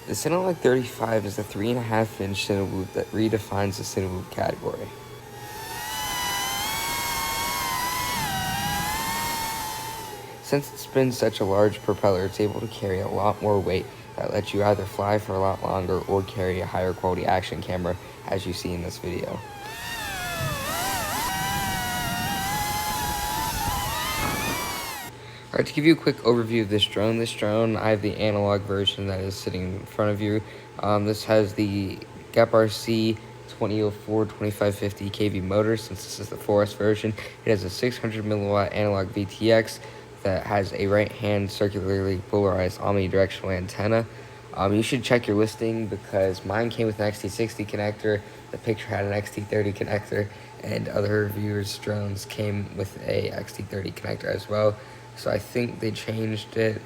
The Cinelog 35 is a 3.5-inch Cinelog that redefines the Cinelog category. Since it spins such a large propeller, it's able to carry a lot more weight that lets you either fly for a lot longer or carry a higher quality action camera, as you see in this video. Alright, to give you a quick overview of this drone, I have the analog version that is sitting in front of you. This has the GAP-RC 2004 2550 kV motor. Since this is the 4S version, it has a 600 milliwatt analog VTX that has a right-hand circularly polarized omnidirectional antenna. You should check your listing because mine came with an XT60 connector, the picture had an XT30 connector, and other reviewers' drones came with a XT30 connector as well. So I think they changed it.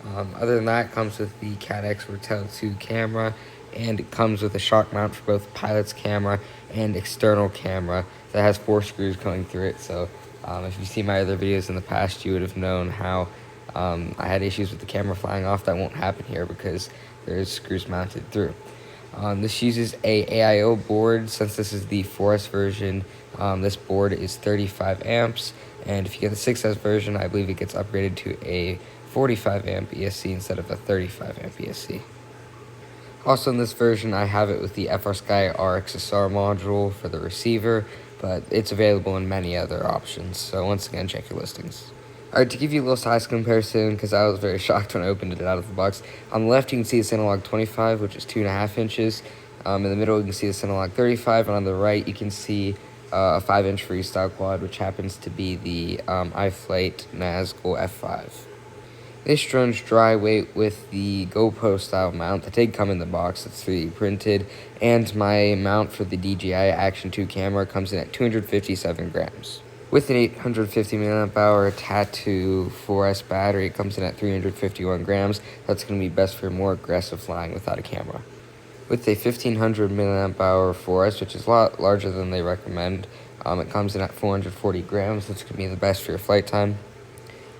Other than that, it comes with the Cat-X Rotel 2 camera, and it comes with a shock mount for both pilot's camera and external camera that has 4 screws going through it. So if you've seen my other videos in the past, you would have known how I had issues with the camera flying off. That won't happen here because there's screws mounted through. This uses a AIO board. Since this is the 4S version, this board is 35 amps, and if you get the 6S version, I believe it gets upgraded to a 45 amp ESC instead of a 35 amp ESC. Also in this version, I have it with the FrSky RXSR module for the receiver, but it's available in many other options, so once again, check your listings. Alright, to give you a little size comparison, because I was very shocked when I opened it out of the box, on the left you can see the Cinelog 25, which is 2.5 inches. In the middle you can see the Cinelog 35, and on the right you can see a 5-inch freestyle quad, which happens to be the iFlight Nazgul F5. This drone's dry weight with the GoPro style mount that did come in the box, it's 3D printed, and my mount for the DJI Action 2 camera comes in at 257 grams. With an 850 mAh Tattoo 4S battery, it comes in at 351 grams. That's going to be best for more aggressive flying without a camera. With a 1500 mAh 4S, which is a lot larger than they recommend, it comes in at 440 grams. That's going to be the best for your flight time.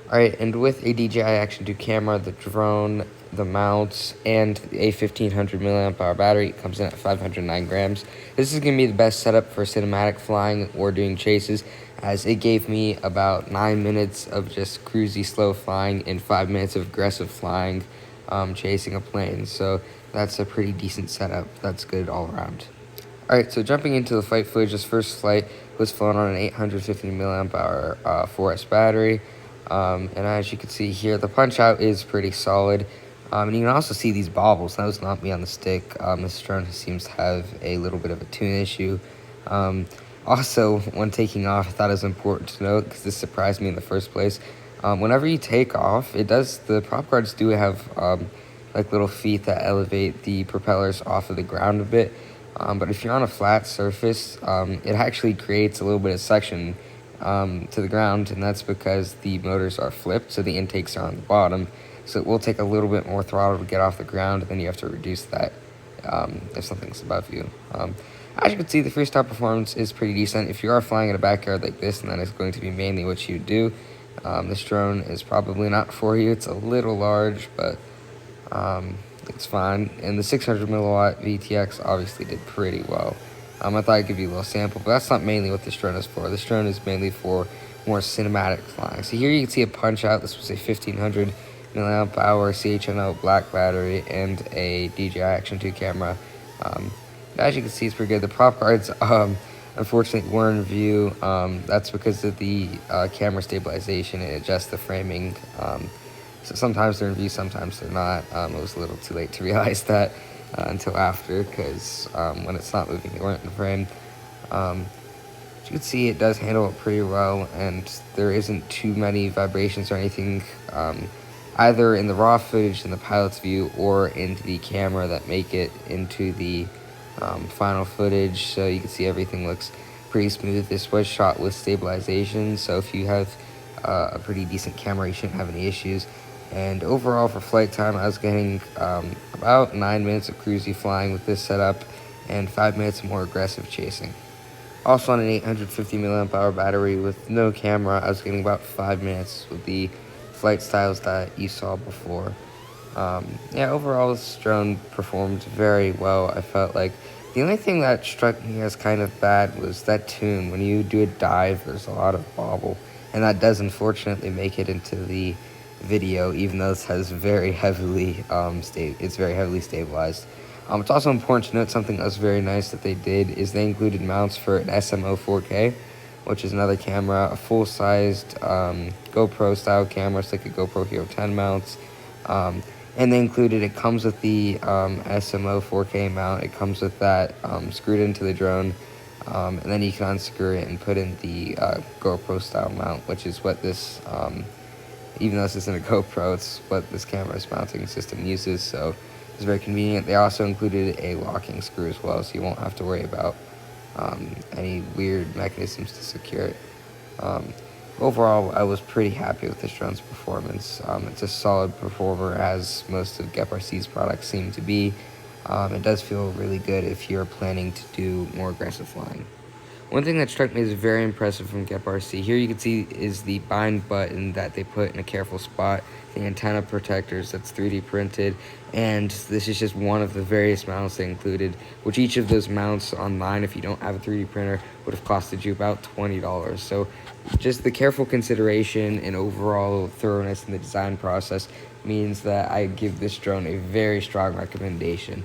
Alright, and with a DJI Action 2 camera, the drone, the mounts, and a 1500 mAh battery, it comes in at 509 grams. This is going to be the best setup for cinematic flying or doing chases, as it gave me about 9 minutes of just cruisy slow flying and 5 minutes of aggressive flying chasing a plane. So that's a pretty decent setup. That's good all around. Alright, so jumping into the flight footage, this first flight was flown on an 850 mAh 4S battery. And as you can see here, the punch out is pretty solid. And you can also see these bobbles. That was not me on the stick. This drone seems to have a little bit of a tune issue. Also, when taking off, I thought it was important to note, because this surprised me in the first place. Whenever you take off, the prop guards do have like little feet that elevate the propellers off of the ground a bit. But if you're on a flat surface, it actually creates a little bit of suction to the ground, and that's because the motors are flipped, so the intakes are on the bottom. So it will take a little bit more throttle to get off the ground, and then you have to reduce that if something's above you. As you can see, the freestyle performance is pretty decent. If you are flying in a backyard like this, and that is going to be mainly what you do, this drone is probably not for you. It's a little large, but it's fine. And the 600 milliwatt VTX obviously did pretty well. I thought I'd give you a little sample, but that's not mainly what this drone is for. This drone is mainly for more cinematic flying. So here you can see a punch out. This was a 1500 mAh CHNO black battery and a DJI Action 2 camera. As you can see, it's pretty good. The prop guards, unfortunately, were in view. That's because of the camera stabilization. It adjusts the framing. So sometimes they're in view, sometimes they're not. It was a little too late to realize that until after, because when it's not moving, they weren't in frame. As you can see, it does handle it pretty well, and there isn't too many vibrations or anything, either in the raw footage in the pilot's view or into the camera that make it into the final footage. So you can see everything looks pretty smooth. This was shot with stabilization, so if you have a pretty decent camera, you shouldn't have any issues. And overall, for flight time, I was getting about 9 minutes of cruisy flying with this setup and 5 minutes of more aggressive chasing. Also on an 850 mAh battery with no camera, I was getting about 5 minutes with the flight styles that you saw before. Yeah, overall, this drone performed very well. I felt like the only thing that struck me as kind of bad was that tune. When you do a dive, there's a lot of bobble, and that does unfortunately make it into the video, even though this has very heavily it's very heavily stabilized. It's also important to note something that was very nice that they did is they included mounts for an SMO 4K, which is another camera, a full-sized GoPro style camera, it's like a GoPro Hero 10 mounts. And they included, it comes with the SMO 4K mount, it comes with that screwed into the drone, and then you can unscrew it and put in the GoPro style mount, which is what this, even though this isn't a GoPro, it's what this camera's mounting system uses, so it's very convenient. They also included a locking screw as well, so you won't have to worry about any weird mechanisms to secure it. Overall, I was pretty happy with this drone's performance. It's a solid performer, as most of GepRC's products seem to be. It does feel really good if you're planning to do more aggressive flying. One thing that struck me as very impressive from GepRC, here you can see is the bind button that they put in a careful spot, the antenna protectors that's 3D printed, and this is just one of the various mounts they included, which each of those mounts online, if you don't have a 3D printer, would have costed you about $20. So just the careful consideration and overall thoroughness in the design process means that I give this drone a very strong recommendation.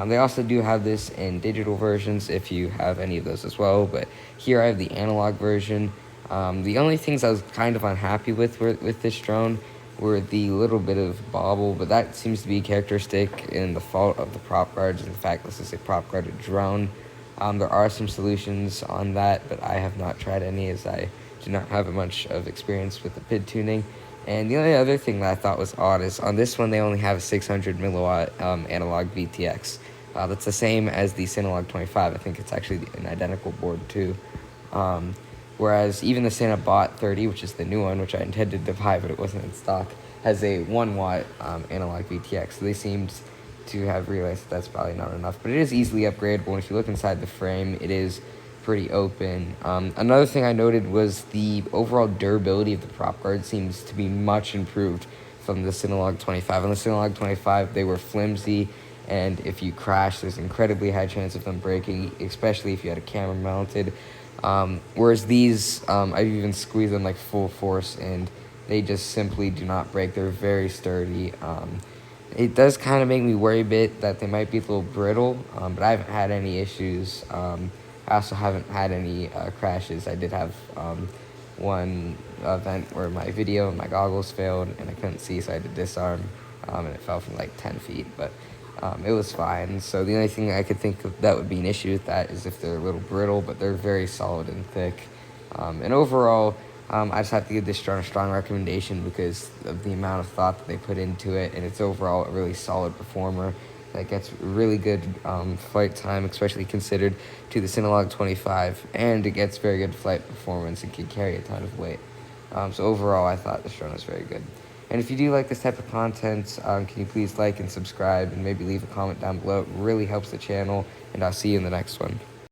They also do have this in digital versions if you have any of those as well, but here I have the analog version. The only things I was kind of unhappy with this drone were the little bit of bobble, but that seems to be characteristic in the fault of the prop guards and the fact this is a prop guarded drone. There are some solutions on that, but I have not tried any as I do not have much of experience with the PID tuning. And the only other thing that I thought was odd is on this one they only have a 600 milliwatt analog VTX. That's the same as the Cinelog 25. I think it's actually an identical board too. Whereas even the Cinebot 30, which is the new one, which I intended to buy but it wasn't in stock, has a 1 watt analog VTX. So they seemed to have realized that that's probably not enough. But it is easily upgradable, and if you look inside the frame, it is pretty open. Another thing I noted was the overall durability of the prop guard seems to be much improved from the Cinelog 25. On the Cinelog 25, they were flimsy, and if you crash, there's an incredibly high chance of them breaking, especially if you had a camera mounted. Whereas these, I've even squeezed them like full force, and they just simply do not break. They're very sturdy. It does kind of make me worry a bit that they might be a little brittle, but I haven't had any issues. I also haven't had any crashes. I did have one event where my video and my goggles failed and I couldn't see, so I had to disarm, and it fell from like 10 feet, but it was fine. So the only thing I could think of that would be an issue with that is if they're a little brittle, but they're very solid and thick. And overall, I just have to give this drone a strong recommendation because of the amount of thought that they put into it, and it's overall a really solid performer that gets really good flight time, especially considered to the Cinelog 25, and it gets very good flight performance and can carry a ton of weight. So overall, I thought this drone was very good. And if you do like this type of content, can you please like and subscribe and maybe leave a comment down below? It really helps the channel, and I'll see you in the next one.